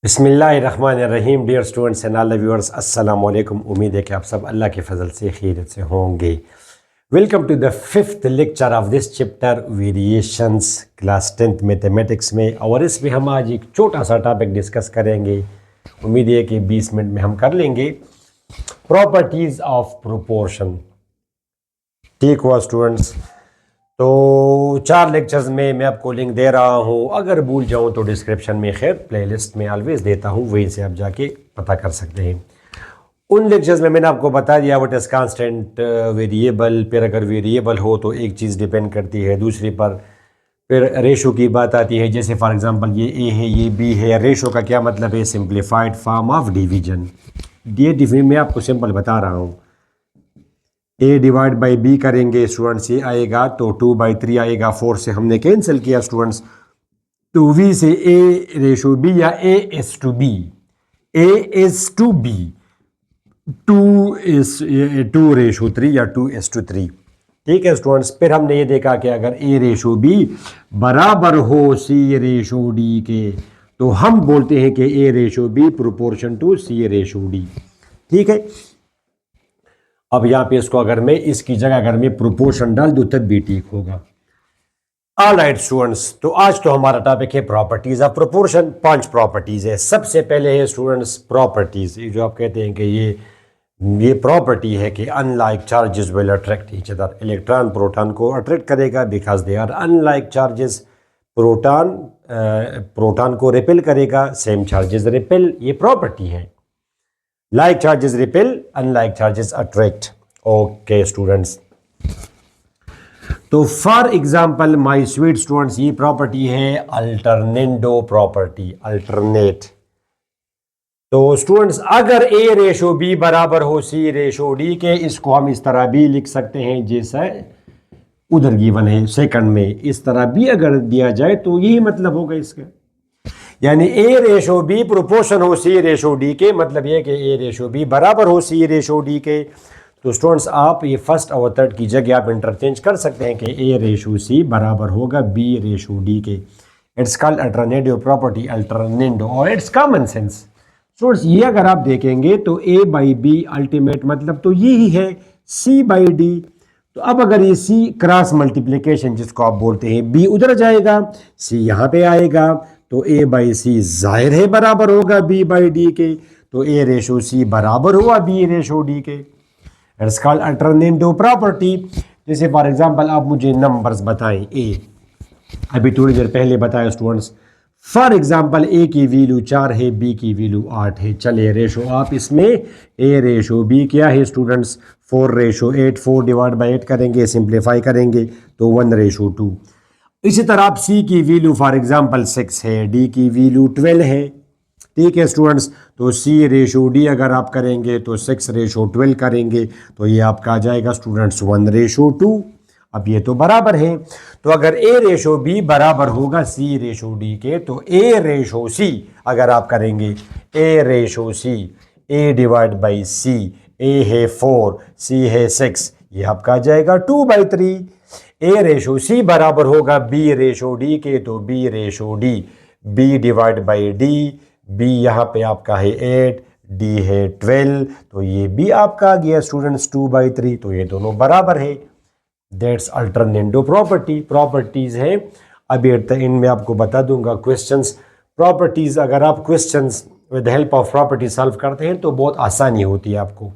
बिस्मिल्लाहिर्रहमानिर्रहीम। Dear students and all viewers, अस्सलाम वालेकुम। उम्मीद है कि आप सब अल्लाह के फजल से खैरियत से होंगे। Welcome to the fifth lecture of this chapter variations, class 10th mathematics में। और इसमें हम आज एक छोटा सा टॉपिक डिस्कस करेंगे। उम्मीद है कि 20 मिनट में हम कर लेंगे। Properties of proportion. ठीक हुआ स्टूडेंट्स? तो 4 लेक्चर्स में मैं आपको लिंक दे रहा हूँ। अगर भूल जाऊँ तो डिस्क्रिप्शन में खैर प्लेलिस्ट में ऑलवेज देता हूँ, वहीं से आप जाके पता कर सकते हैं। उन लेक्चर्स में मैंने आपको बता दिया व्हाट इज़ कांस्टेंट वेरिएबल। फिर अगर वेरिएबल हो तो एक चीज़ डिपेंड करती है दूसरी पर। फिर रेशो की बात आती है, जैसे फॉर एग्जांपल ये ए है ये बी है। रेशो का क्या मतलब है? Simplified form of division. ये मैं आपको सिंपल बता रहा हूँ। ए डिवाइड बाई बी करेंगे स्टूडेंट्स, ये आएगा तो 2/3 आएगा। 4 से हमने कैंसिल किया स्टूडेंट्स, तो वी से ए रेशो बी या A is to B, A is to B 2:3 या 2:3। ठीक है स्टूडेंट्स। फिर हमने ये देखा कि अगर ए रेशो बी बराबर हो सी रेशो डी के, तो हम बोलते हैं कि A ratio B proportion to C ratio D. ठीक है। अब यहाँ पे इसको अगर मैं इसकी जगह अगर मैं प्रोपोर्शन डाल दूँ तब भी ठीक होगा। ऑलराइट स्टूडेंट्स, तो आज तो हमारा टॉपिक है प्रॉपर्टीज ऑफ प्रोपोर्शन। 5 प्रॉपर्टीज है। सबसे पहले है स्टूडेंट्स प्रॉपर्टीज, ये जो आप कहते हैं कि ये प्रॉपर्टी है कि unlike charges will attract each other. Electron proton को अट्रैक्ट करेगा because they are unlike charges. Proton को रिपेल करेगा, सेम चार्जेस रिपेल। ये प्रॉपर्टी है। Like charges repel, unlike charges attract. Okay students, तो for example my sweet students, ये property है alternendo property, alternate. तो स्टूडेंट्स अगर ए रेशो बी बराबर हो सी रेशो डी के, इसको हम इस तरह भी लिख सकते हैं जैसा उधर गिवन है सेकंड में। इस तरह भी अगर दिया जाए तो यही मतलब होगा इसका, यानी ए रेशो बी प्रोपोर्शन हो सी रेशो डी के, मतलब ये कि ए रेशो बी बराबर हो सी रेशो डी के। तो स्टूडेंट्स आप ये फर्स्ट और थर्ड की जगह आप इंटरचेंज कर सकते हैं कि ए रेशो सी बराबर होगा बी रेशो डी के। It's called alternative property, alternendo, और इट्स कॉमन सेंस। स्टूडेंट्स ये अगर आप देखेंगे तो ए बाई बी अल्टीमेट मतलब तो यही है सी बाई डी। तो अब अगर ये सी क्रॉस मल्टीप्लीकेशन जिसको आप बोलते हैं, बी उधर जाएगा सी यहाँ पे आएगा, तो ए बाई सी जाहिर है बराबर होगा बी बाई डी के। तो ए रेशो सी बराबर हुआ बी रेशो डी के। It's called alternative property. जैसे फॉर एग्जांपल आप मुझे नंबर्स बताएं। ए अभी थोड़ी देर पहले बताया स्टूडेंट्स। फॉर एग्जांपल ए की वैल्यू 4 है, बी की वैल्यू 8 है। चलिए रेशो आप इसमें ए रेशो बी क्या है स्टूडेंट्स? 4:8। 4 डिवाइड बाई 8 करेंगे, सिंप्लीफाई करेंगे तो 1:2। इसी तरह आप सी की वैल्यू फॉर एग्जांपल 6 है, डी की वैल्यू 12 है। ठीक है स्टूडेंट्स, तो सी रेशो डी अगर आप करेंगे तो 6:12 करेंगे, तो ये आपका आ जाएगा स्टूडेंट्स 1:2। अब ये तो बराबर है। तो अगर ए रेशो बी बराबर होगा सी रेशो डी के, तो ए रेशो सी अगर आप करेंगे A ratio C, A divide by C, A है 4 सी है 6, ये आपका आ जाएगा 2/3। ए रेशो सी बराबर होगा बी रेशो डी के, तो B ratio D, B divide by D, B यहाँ पे आपका है 8, डी है 12, तो ये भी आपका आ गया स्टूडेंट्स 2/3। तो ये दोनों बराबर है। That's alternative property. प्रॉपर्टीज है। अभी एट द एंड में आपको बता दूंगा क्वेश्चंस। प्रॉपर्टीज अगर आप questions with help of property solve करते हैं तो बहुत आसानी होती है आपको।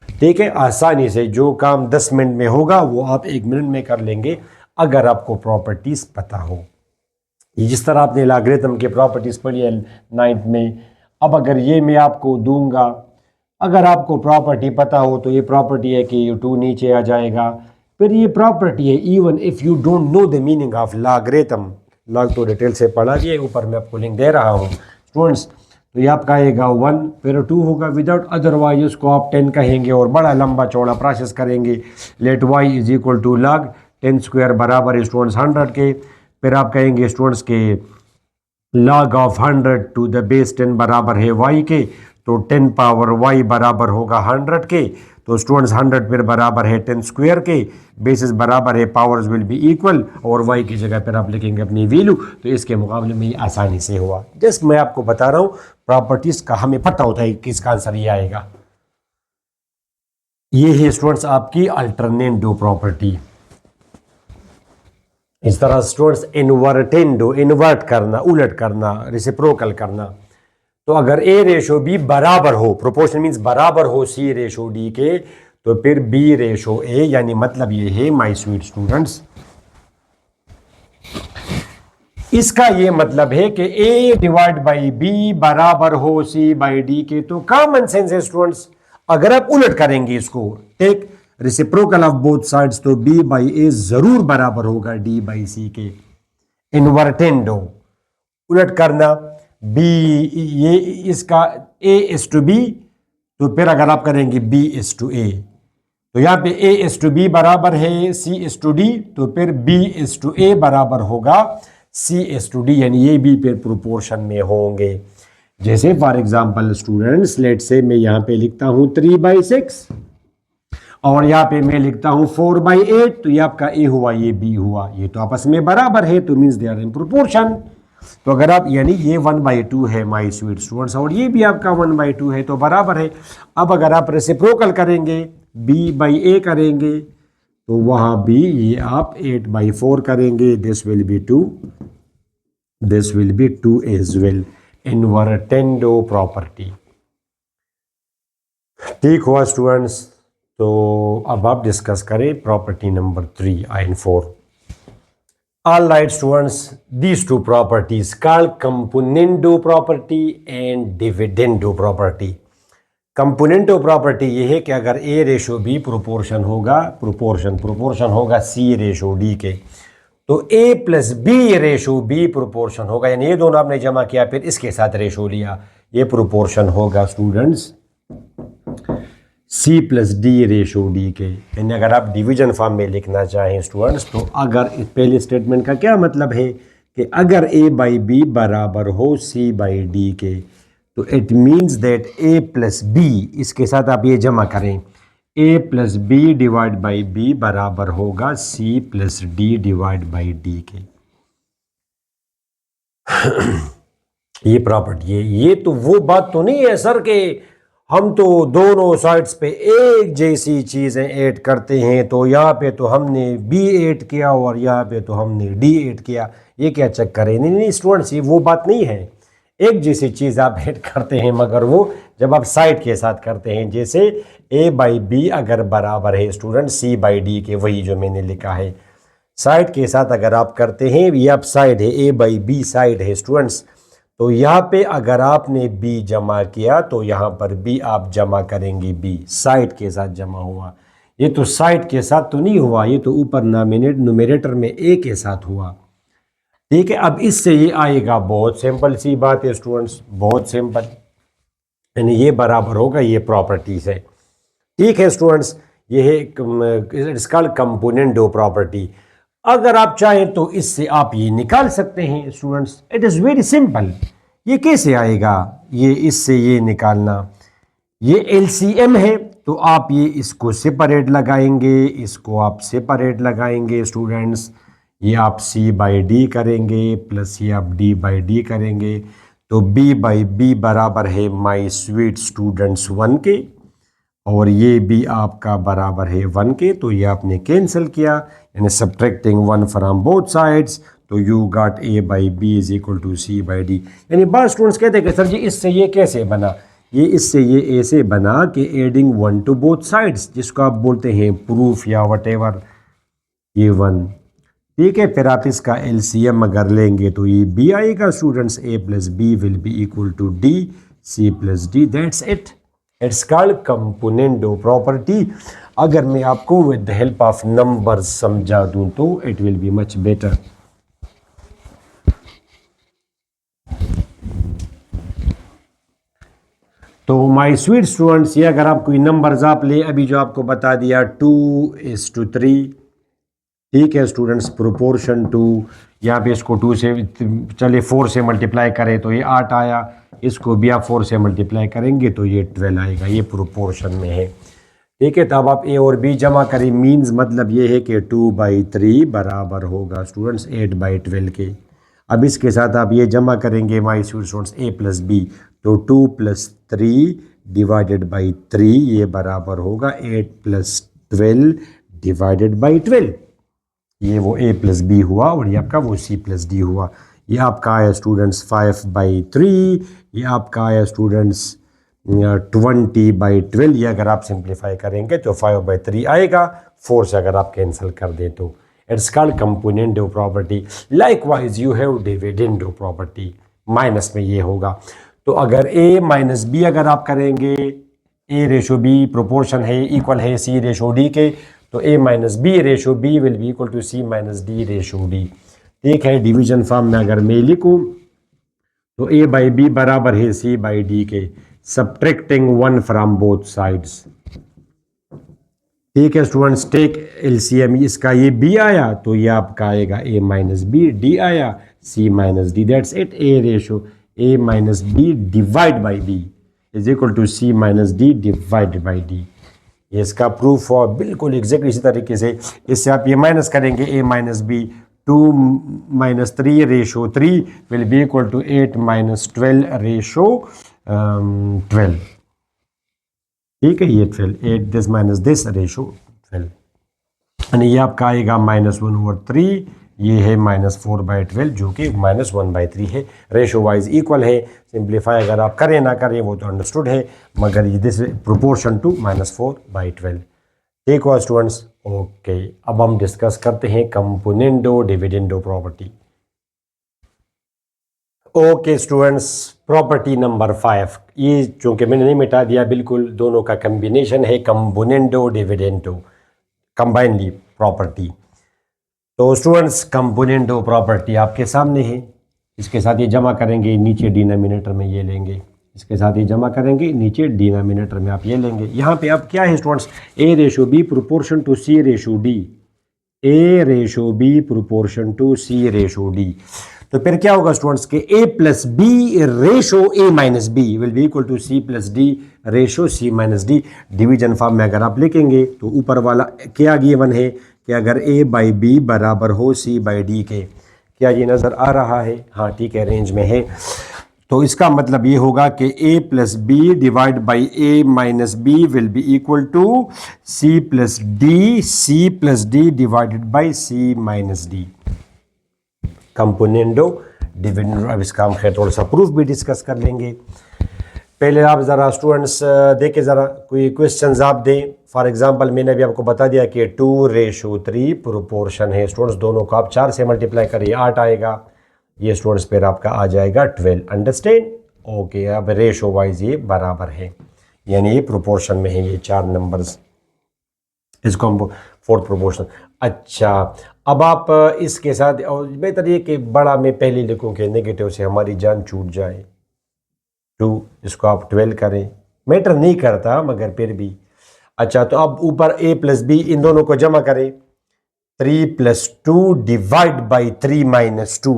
ठीक है, आसानी से जो काम 10 मिनट में होगा वो आप 1 मिनट में कर लेंगे अगर आपको प्रॉपर्टीज पता हो। ये जिस तरह आपने लॉगरिथम के प्रॉपर्टीज पढ़ी है 9th में, अब अगर ये मैं आपको दूंगा, अगर आपको प्रॉपर्टी पता हो तो ये प्रॉपर्टी है कि ये 2 नीचे आ जाएगा। फिर ये प्रॉपर्टी है even if you don't know the meaning of logarithm. Log तो डिटेल से पढ़ा दिए, ऊपर मैं आपको लिंक दे रहा हूँ स्टूडेंट्स। तो ये आपका आएगा 1, फिर 2 होगा विदाउट, अदरवाइज उसको आप 10 कहेंगे और बड़ा लंबा चौड़ा प्रोसेस करेंगे। Let Y is equal to log 10 square बराबर स्टूडेंट्स 100 के। फिर आप कहेंगे स्टूडेंट्स के log of 100 to the base 10 बराबर है y के, तो 10 पावर y बराबर होगा 100 के। तो स्टूडेंट्स 100 फिर बराबर है 10 स्क्वायर के, बेसिस बराबर है, पावर्स विल बी इक्वल, और y की जगह पर आप लिखेंगे अपनी वैल्यू। तो इसके मुकाबले में ये आसानी से हुआ। जस्ट मैं आपको बता रहा हूँ प्रॉपर्टीज का हमें पता होता है किसका आंसर ये आएगा। ये है स्टूडेंट्स आपकी अल्टरनेंडो प्रॉपर्टी। इस तरह स्टूडेंट्स इन्वर्टेंडो, इन्वर्ट करना, उलट करना, रेसिप्रोकल करना। तो अगर ए रेशो बी बराबर हो, प्रोपोर्शन मींस बराबर हो सी रेशो डी के, तो फिर बी रेशो ए, यानी मतलब ये है माय स्वीट स्टूडेंट्स, इसका ये मतलब है कि ए डिवाइड बाई बी बराबर हो सी बाई डी के। तो कॉमन सेंस है स्टूडेंट्स, अगर आप उलट करेंगे इसको, take reciprocal of both sides, तो बी बाई ए जरूर बराबर होगा डी बाई सी के। इन्वर्टेंडो, उलट करना, बी ये इसका ए इज टू बी, तो फिर अगर आप करेंगे बी इज टू ए, तो यहां पे ए इज टू बी बराबर है सी इज टू डी, तो फिर बी इज टू ए बराबर होगा सी इज टू डी, यानी ये भी फिर प्रोपोर्शन में होंगे। जैसे फॉर एग्जांपल स्टूडेंट्स, लेट से मैं यहां पे लिखता हूं 3/6 और यहाँ पे मैं लिखता हूं 4/8, तो ये आपका ए हुआ, ये बी हुआ, ये तो आपस में बराबर है, तो means they are in proportion. तो अगर आप, यानी ये 1/2 है माय स्वीट स्टूडेंट्स, और ये भी आपका 1/2 है, तो बराबर है। अब अगर आप रेसिप्रोकल करेंगे, बी बाई ए करेंगे, तो वहां भी ये आप 8/4 करेंगे, this will be 2, this will be 2 as well. Invertendo property. ठीक हुआ स्टूडेंट्स। तो अब आप डिस्कस करें property number 3 and 4। All right students, these two properties called componendo property and dividendo property। Componendo property ये है कि अगर ए रेशो बी प्रोपोर्शन होगा, प्रोपोर्शन होगा सी रेशो डी के, तो A plus B ratio B proportion होगा, यानी ये दोनों आपने जमा किया फिर इसके साथ रेशो लिया, ये प्रोपोर्शन होगा students C plus D ratio D के। यानी अगर आप डिवीजन फॉर्म में लिखना चाहें स्टूडेंट्स, तो अगर पहले स्टेटमेंट का क्या मतलब है कि अगर ए बाई बी बराबर हो सी बाई डी के, तो it means that A plus B, इसके साथ आप ये जमा करें, A plus B divide by B बराबर होगा C plus D divide by D के। ये प्रॉपर्टी है। ये तो वो बात तो नहीं है सर के हम तो दोनों साइड्स पे एक जैसी चीज़ें ऐड करते हैं, तो यहाँ पे तो हमने बी ऐड किया और यहाँ पे तो हमने डी ऐड किया, ये क्या चक्कर है? नहीं स्टूडेंट्स, ये वो बात नहीं है। एक जैसी चीज़ आप ऐड करते हैं, मगर वो जब आप साइड के साथ करते हैं, जैसे ए बाई बी अगर बराबर है स्टूडेंट सी बाई डी के, वही जो मैंने लिखा है, साइड के साथ अगर आप करते हैं, ये आप साइड है, ए बाई बी साइड है स्टूडेंट्स, तो यहाँ पे अगर आपने b जमा किया तो यहाँ पर b आप जमा करेंगे, b साइड के साथ जमा हुआ। ये तो साइड के साथ तो नहीं हुआ, ये तो ऊपर न्यूमरेटर में a के साथ हुआ। ठीक है, अब इससे ये आएगा, बहुत सिंपल सी बात है स्टूडेंट्स, बहुत सिंपल, यानी ये बराबर होगा ये प्रॉपर्टी से। ठीक है स्टूडेंट्स, ये है इट्स कॉल्ड कंपोनेंटो प्रॉपर्टी। अगर आप चाहें तो इससे आप ये निकाल सकते हैं students, it is very simple. ये कैसे आएगा, ये इससे ये निकालना, ये एलसीएम है, तो आप ये इसको सेपरेट लगाएंगे, इसको आप सेपरेट लगाएंगे स्टूडेंट्स, ये आप सी बाई डी करेंगे प्लस ये आप डी बाई डी करेंगे, तो बी बाई बी बराबर है माई स्वीट स्टूडेंट्स 1 के, और ये भी आपका बराबर है 1 के, तो ये आपने कैंसिल किया, यानी सब्ट्रैक्टिंग 1 फ्रॉम बोथ साइड्स, तो you got A by B is equal to C by D. यानी बात स्टूडेंट्स कहते हैं कि सर जी इससे ये कैसे बना, ये इससे ये ऐसे बना कि एडिंग 1 टू बोथ साइड्स, जिसको आप बोलते हैं प्रूफ या वटेवर, ये 1। ठीक है, फिर आप इसका एलसीएम अगर लेंगे तो ये बी आएगा students, A plus B will be equal to D C plus D, that's it. It's called componendo property. अगर मैं आपको with the help of numbers समझा दूं तो it will be much better. तो माय स्वीट स्टूडेंट्स, ये अगर आप कोई नंबर्स आप ले, अभी जो आपको बता दिया 2:3, ठीक है स्टूडेंट्स, प्रोपोर्शन 2, यहाँ पे इसको 2 से चले 4 से मल्टीप्लाई करें तो ये 8 आया, इसको भी आप 4 से मल्टीप्लाई करेंगे तो ये 12 आएगा, ये प्रोपोर्शन में है। ठीक है। तो अब आप ए और बी जमा करें, मीन्स मतलब ये है कि 2/3 बराबर होगा स्टूडेंट्स 8/12 के। अब इसके साथ आप ये जमा करेंगे my students A plus B, तो 2 + 3 डिवाइडेड बाई 3 ये बराबर होगा 8 + 12 डिवाइडेड बाई 12। ये वो ए प्लस बी हुआ और ये आपका वो सी प्लस डी हुआ। ये आपका आया स्टूडेंट्स 5/3, ये आपका आया स्टूडेंट्स 20/12। ये अगर आप सिंप्लीफाई करेंगे तो 5/3 आएगा, 4 से अगर आप कैंसिल कर दें तो it's called component of property. Likewise you have dividend of property, minus में ये होगा। तो अगर ए माइनस बी अगर आप करेंगे, ए रेशो बी प्रोपोर्शन है इक्वल है सी रेशो डी के, तो A minus B ratio B will be equal to C minus D ratio D. ठीक है। डिवीजन फॉर्म में अगर मैं लिखूं तो ए बाई बी बराबर है सी बाई डी के, सब्ट्रैक्टिंग 1 फ्रॉम बोथ साइड्स। ठीक है स्टूडेंट्स, टेक एलसीएम, इसका ये बी आया तो ये आपका आएगा ए माइनस बी, डी आया C minus D, that's it. A ratio A minus B divide by B is equal to C minus D divide by D. ये इसका प्रूफ और बिल्कुल एग्जैक्ट इसी तरीके से इससे आप ये माइनस करेंगे A minus B, 2 - 3 ratio 3 will be equal to 8 - 12 ratio 12। ठीक है, ये 12 8 दिस माइनस दिस रेशो 12, यानी ये आपका आएगा -1/3, ये है -4/12 जो कि -1/3 है। रेशो वाइज इक्वल है। सिंप्लीफाई अगर आप करें ना करें वो तो अंडरस्टूड है, मगर ये दिस प्रोपोर्शन टू -4/12। ठीक हुआ स्टूडेंट्स। ओके, अब हम डिस्कस करते हैं componendo dividendo property. Okay students, property number 5, ये चूंकि मैंने नहीं मिटा दिया, बिल्कुल दोनों का कम्बिनेशन है, कंपोनेंडो डिविडेंडो कंबाइनली प्रॉपर्टी। तो स्टूडेंट्स कंपोनेंडो प्रॉपर्टी आपके सामने है, इसके साथ ये जमा करेंगे, नीचे डिनोमिनेटर में ये लेंगे, इसके साथ ये जमा करेंगे, नीचे डिनोमिनेटर में आप ये लेंगे। यहाँ पे अब क्या है students, A ratio B proportion to C ratio D, A ratio B proportion to C ratio D. तो फिर क्या होगा स्टूडेंट्स के A plus B ratio A minus B will be equal to C plus D ratio C minus D. Division form में अगर आप लिखेंगे तो ऊपर वाला क्या गिवन है कि अगर ए बाई बी बराबर हो सी बाई डी के, क्या ये नज़र आ रहा है? हाँ ठीक है, रेंज में है। तो इसका मतलब ये होगा कि A plus B divide by A minus B will be equal to C plus D divided by C minus D. Componendo dividendo. अब इसका हम खैर थोड़ा सा प्रूफ भी डिस्कस कर लेंगे। पहले आप ज़रा स्टूडेंट्स देखें, ज़रा कोई क्वेश्चंस आप दें। फॉर एग्जांपल मैंने अभी आपको बता दिया कि 2:3 प्रोपोर्शन है स्टूडेंट्स, दोनों को आप 4 से मल्टीप्लाई करिए 8 आएगा, ये स्टूडेंट्स फिर आपका आ जाएगा 12। अंडरस्टैंड? ओके, अब रेशो वाइज ये बराबर है, यानी ये प्रोपोर्शन में है, ये 4 नंबर्स, इसको हम 4th प्रोपोर्शन। अच्छा, अब आप इसके साथ, और बेहतर ये कि बड़ा मैं पहले लिखूँ कि नेगेटिव से हमारी जान छूट जाए, 2 इसको आप 12 करें, मैटर नहीं करता मगर फिर भी। अच्छा, तो अब ऊपर a प्लस बी, इन दोनों को जमा करें, 3 + 2 डिवाइड बाई 3 - 2,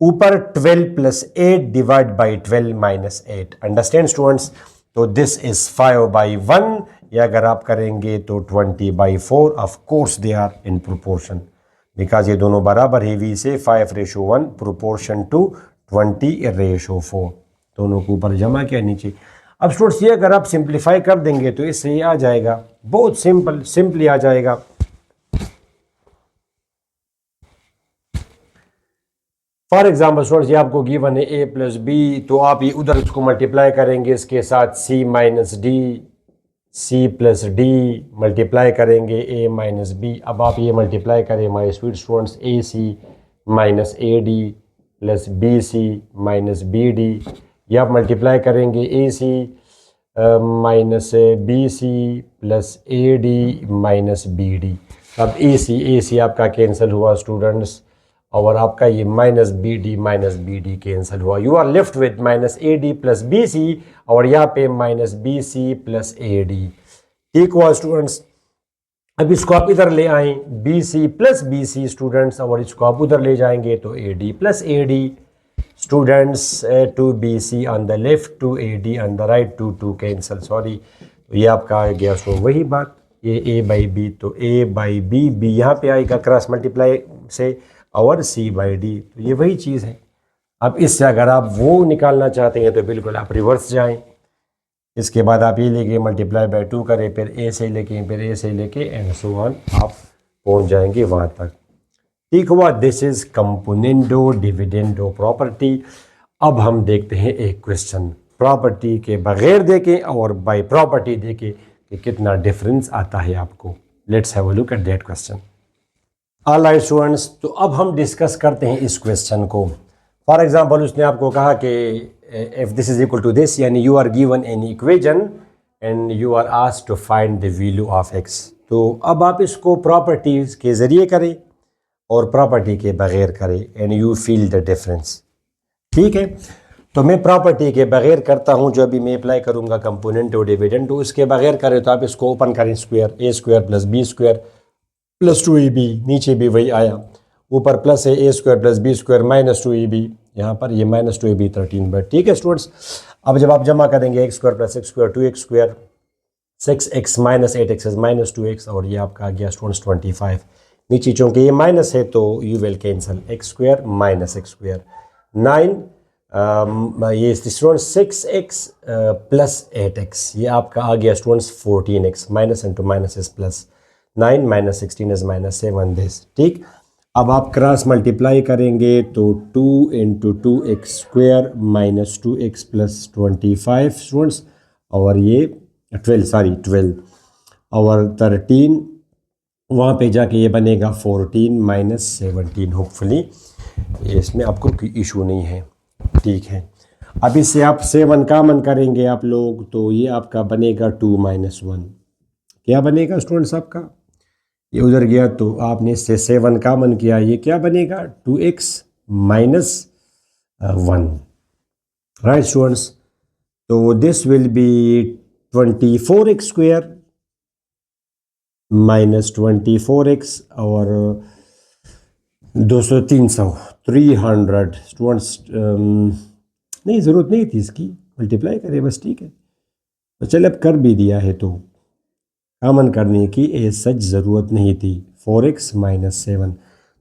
ऊपर 12 + 8 डिवाइड बाई 12 - 8। Understand students? तो दिस इज 5/1, या अगर आप करेंगे तो 20/4। Of course they are in proportion, because ये दोनों बराबर है, वी से 5:1 प्रोपोर्शन टू 20:4, दोनों को ऊपर जमा किया नीचे। अब स्टूडेंट्स ये अगर आप सिंप्लीफाई कर देंगे तो इससे ये आ जाएगा, बहुत सिंपली आ जाएगा। फॉर एग्जाम्पल स्टूडेंट्स, ये आपको गिवन है a प्लस बी, तो आप ये उधर इसको मल्टीप्लाई करेंगे इसके साथ c minus D, c plus D multiply करेंगे a माइनस बी। अब आप ये मल्टीप्लाई करें my sweet students, ac minus A D plus B C minus B D, ये आप मल्टीप्लाई करेंगे ac minus B C plus A D minus B D. अब ac आपका कैंसिल हुआ स्टूडेंट्स, और आपका ये माइनस बी डी कैंसिल हुआ। You are left with minus A D plus B सी, और यहाँ पे minus B C plus A D. ठीक हुआ स्टूडेंट्स? अब इसको आप इधर ले आए, B C plus B C students, और इसको आप उधर ले जाएंगे तो A D plus A D students, two B C on the left, two A D on the right, to cancel, sorry. तो ये आपका आ गया सो वही बात, ये a बाई बी, तो a बाई बी, बी यहाँ पे आएगा क्रॉस मल्टीप्लाई से, और c बाई डी, तो ये वही चीज़ है। अब इससे अगर आप वो निकालना चाहते हैं तो बिल्कुल आप रिवर्स जाएं, इसके बाद आप ये लेके मल्टीप्लाई बाई 2 करें, फिर a से लेके, फिर a से लेके एंड सो ऑन, आप पहुंच जाएंगे वहाँ तक। ठीक हुआ, this is componendo dividendo property. अब हम देखते हैं एक क्वेश्चन प्रॉपर्टी के बगैर देके और बाय प्रॉपर्टी देके कि कितना डिफरेंस आता है आपको। Let's have a look at that question. Alright students, तो अब हम डिस्कस करते हैं इस क्वेश्चन को। फॉर एग्जांपल उसने आपको कहा कि if this is equal to this, यानी you are given an equation and you are asked to find the value of X. तो अब आप इसको प्रॉपर्टीज के ज़रिए करें और प्रॉपर्टी के बगैर करें and you feel the difference. ठीक है, तो मैं प्रॉपर्टी के बगैर करता हूं, जो अभी मैं अप्लाई करूंगा कंपोनेंट और डिविडेंड, तो उसके बगैर करें तो आप इसको ओपन करें, square A square plus B square plus 2ab, नीचे भी वही आया, ऊपर प्लस है A square plus B square minus 2ab, यहाँ पर ये माइनस 2ab 13। ठीक है स्टूडेंट्स, अब जब आप जमा करेंगे x square plus x square 2x square 6x minus 8x minus 2x, और ये आपका आ गया स्टूडेंट्स 25। नीचे चूँकि ये माइनस है तो you will cancel, x square minus x square 9, ये स्टूडेंट्स 6x प्लस 8x, ये आपका आ गया students 14x, minus into minus is plus, 9 minus 16 is minus 7 this. ठीक, अब आप क्रॉस मल्टीप्लाई करेंगे तो 2 into 2x square minus 2x plus 25 students, और ये 12 और 13, वहाँ पे जाके ये बनेगा 14 माइनस 17। होपफुली इसमें आपको कोई इशू नहीं है। ठीक है, अब इससे आप 7 कॉमन करेंगे आप लोग, तो ये आपका बनेगा 2 माइनस 1। क्या बनेगा स्टूडेंट्स आपका, ये उधर गया तो आपने इससे 7 कॉमन किया, ये क्या बनेगा 2x माइनस 1। राइट स्टूडेंट्स, तो this will B 24x square minus 24x और 200 300 स्टूडेंट्स, नहीं ज़रूरत नहीं थी इसकी, मल्टीप्लाई करें बस। ठीक है, तो चल अब कर भी दिया है तो कॉमन करने की ए सच ज़रूरत नहीं थी। 4x माइनस 7,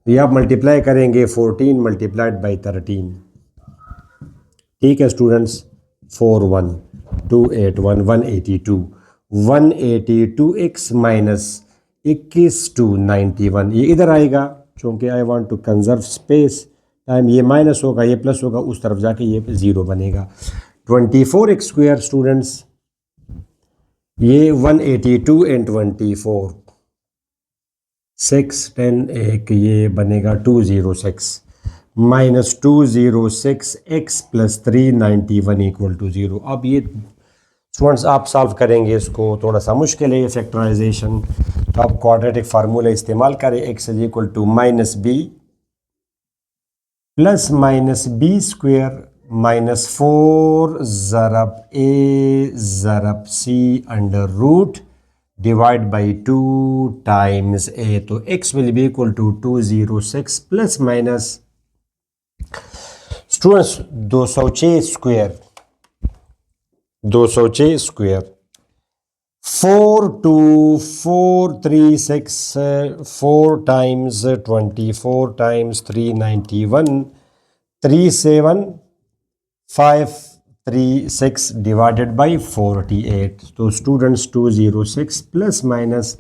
तो ये आप मल्टीप्लाई करेंगे 14 मल्टीप्लाइड बाई 13। ठीक है स्टूडेंट्स, 4 1 2 8 1 182 182x माइनस 21 2 91, ये इधर आएगा चूँकि I want to conserve space time, ये माइनस होगा ये प्लस होगा, उस तरफ जाके ये 0 बनेगा। 24x स्क्वायर स्टूडेंट्स, ये 182 एंड 24 6 10 एक, ये बनेगा 206 minus 206 x plus 391 equal to 0। अब ये स्टूडेंट्स आप सॉल्व करेंगे इसको, थोड़ा सा मुश्किल है ये फैक्टराइजेशन, तो आप क्वाड्रेटिक फार्मूला इस्तेमाल करें। x is equal to minus B plus minus B square minus 4 ज़रब a ज़रब c under root divide by 2 times a, तो x will be equal to 206 plus minus students 206 square 4246 4 times 24 times 391 37536 divided by 48, तो students 206 plus minus,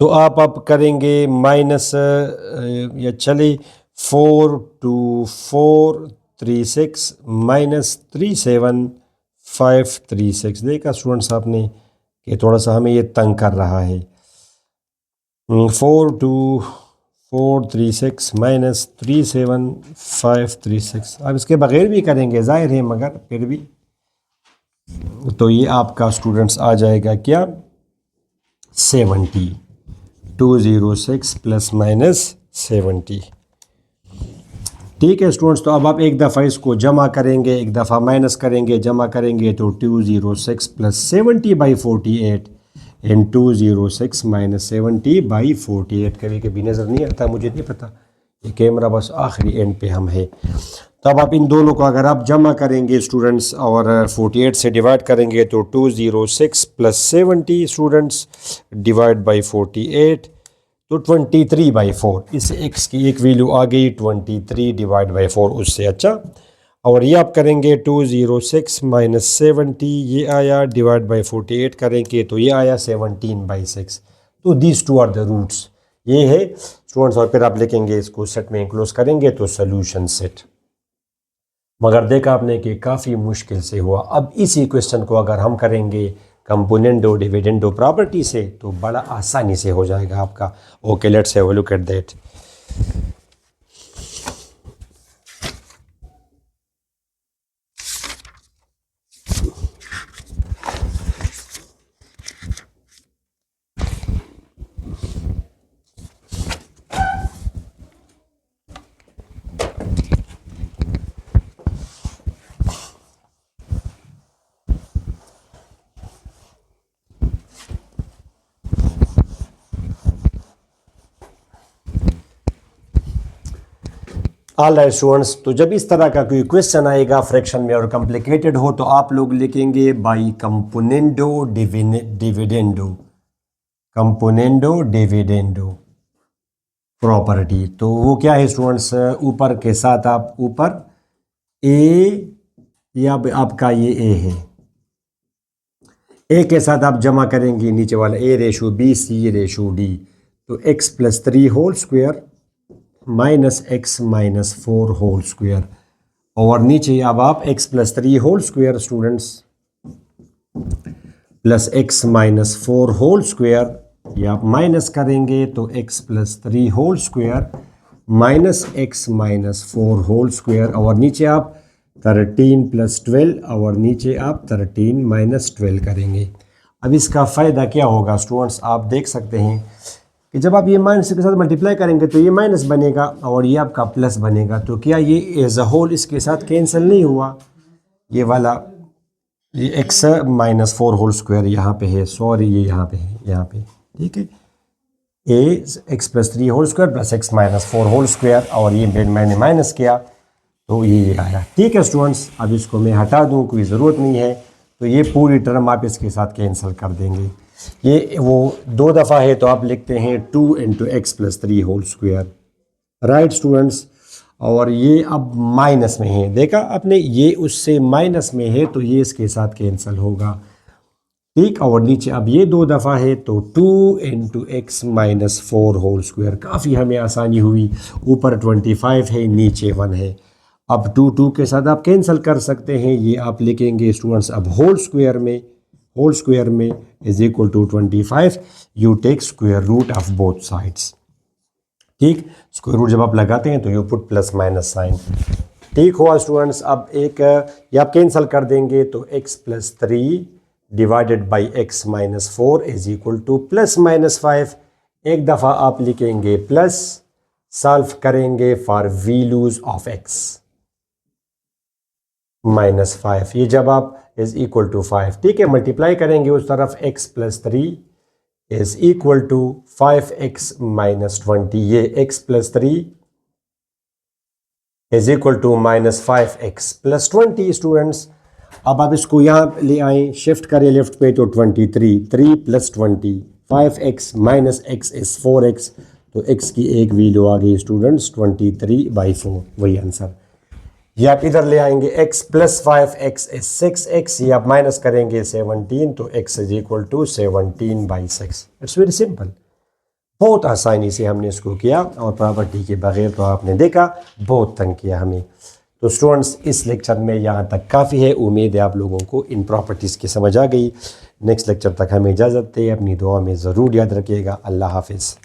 तो आप करेंगे minus या चले 4246 minus 37536। देखा स्टूडेंट्स आपने कि थोड़ा सा हमें ये तंग कर रहा है। 42436 माइनस 37536, अब इसके बगैर भी करेंगे जाहिर है, मगर फिर भी, तो ये आपका स्टूडेंट्स आ जाएगा क्या 70, 206 प्लस माइनस 70। ठीक है स्टूडेंट्स, तो अब आप एक दफ़ा इसको जमा करेंगे, एक दफ़ा माइनस करेंगे, जमा करेंगे, तो 206 plus 70 by 48 and 206 minus 70 by 48। कभी कभी नज़र नहीं आता, मुझे नहीं पता, ये कैमरा बस आखिरी एंड पे हम है। तो अब आप इन दोनों को अगर आप जमा करेंगे स्टूडेंट्स और 48 से डिवाइड करेंगे तो 206 प्लस 70 स्टूडेंट्स डिवाइड बाई 48 तो 23/4। इस x की एक वैल्यू आ गई 23 डिवाइड बाई 4 उससे अच्छा। और ये आप करेंगे 206 माइनस 70 ये आया डिवाइड बाई 48 करेंगे तो ये आया 17/6। तो these two are the roots, ये है स्टूडेंट्स। और फिर आप लिखेंगे इसको सेट में इंक्लोज करेंगे तो सोल्यूशन सेट। मगर देखा आपने कि काफ़ी मुश्किल से हुआ। अब इसी क्वेश्चन को अगर हम करेंगे कंपोनेंडो डिविडेंडो प्रॉपर्टी से तो बड़ा आसानी से हो जाएगा आपका। Okay, let's have a look at that. All right students, तो जब इस तरह का कोई क्वेश्चन आएगा फ्रैक्शन में और कॉम्प्लिकेटेड हो तो आप लोग लिखेंगे by componendo dividendo, componendo dividendo property. तो वो क्या है स्टूडेंट्स, ऊपर के साथ आप ऊपर ए या आपका ये ए है, ए के साथ आप जमा करेंगे नीचे वाला A ratio B C ratio D, तो x plus 3 whole square minus X minus 4 whole square. और नीचे अब आप x plus 3 whole square students plus X minus 4 whole square ये आप माइनस करेंगे तो x plus 3 whole square minus X minus 4 whole square. और नीचे आप 13 प्लस 12 और नीचे आप 13 माइनस 12 करेंगे। अब इसका फ़ायदा क्या होगा स्टूडेंट्स, आप देख सकते हैं कि जब आप ये माइनस के साथ मल्टीप्लाई करेंगे तो ये माइनस बनेगा और ये आपका प्लस बनेगा। तो क्या ये एज अ होल इसके साथ कैंसिल नहीं हुआ, ये वाला ये एक्स माइनस 4 होल स्क्वायर यहाँ पे है, सॉरी ये यहाँ पे है, यहाँ पे ठीक है, A X plus 3 whole square plus X minus 4 whole square और ये मैंने माइनस किया तो ये आया। ठीक है स्टूडेंट्स, अब इसको मैं हटा दूँ, कोई ज़रूरत नहीं है, तो ये पूरी टर्म आप इसके साथ कैंसिल कर देंगे। ये वो 2 दफ़ा है तो आप लिखते हैं 2 into X plus 3 whole square, right students. और ये अब माइनस में है, देखा आपने, ये उससे माइनस में है तो ये इसके साथ कैंसिल होगा, ठीक। और नीचे अब ये 2 दफ़ा है तो 2 into X minus 4 whole square. काफ़ी हमें आसानी हुई, ऊपर 25 है नीचे 1 है। अब 2 के साथ आप कैंसिल कर सकते हैं, ये आप लिखेंगे स्टूडेंट्स अब होल स्क्वायर में is equal to 25, you take square root of both sides, ठीक। स्क्वायर रूट जब आप लगाते हैं तो you put plus minus sign, ठीक हुआ स्टूडेंट्स। अब एक ये आप कैंसिल कर देंगे तो x plus 3 divided by x minus 4 is equal two plus minus 5। एक दफ़ा आप लिखेंगे प्लस, सॉल्व करेंगे for values of x minus 5, ये जब आप इज इक्वल टू 5, ठीक है, मल्टीप्लाई करेंगे उस तरफ x plus 3 is equal to 5x minus 20, ये x plus 3 is equal to minus 5x plus 20 students. अब आप इसको यहाँ ले आए, शिफ्ट करें लेफ्ट पे तो 23, 3 plus 20, 5x minus x is 4x, तो x की एक वैल्यू आ गई स्टूडेंट्स 23/4, वही आंसर। ये आप इधर ले आएंगे x plus 5x is 6x, ये आप माइनस करेंगे 17 तो x is equal to 17/6। It's very simple, बहुत आसानी से हमने इसको किया और प्रॉपर्टी के बगैर तो आपने देखा बहुत तंग किया हमें। तो स्टूडेंट्स इस लेक्चर में यहाँ तक काफ़ी है, उम्मीद है आप लोगों को इन प्रॉपर्टीज़ की समझ आ गई। नेक्स्ट लेक्चर तक हमें इजाज़त दें, अपनी दुआ में ज़रूर याद रखिएगा। अल्लाह हाफिज़।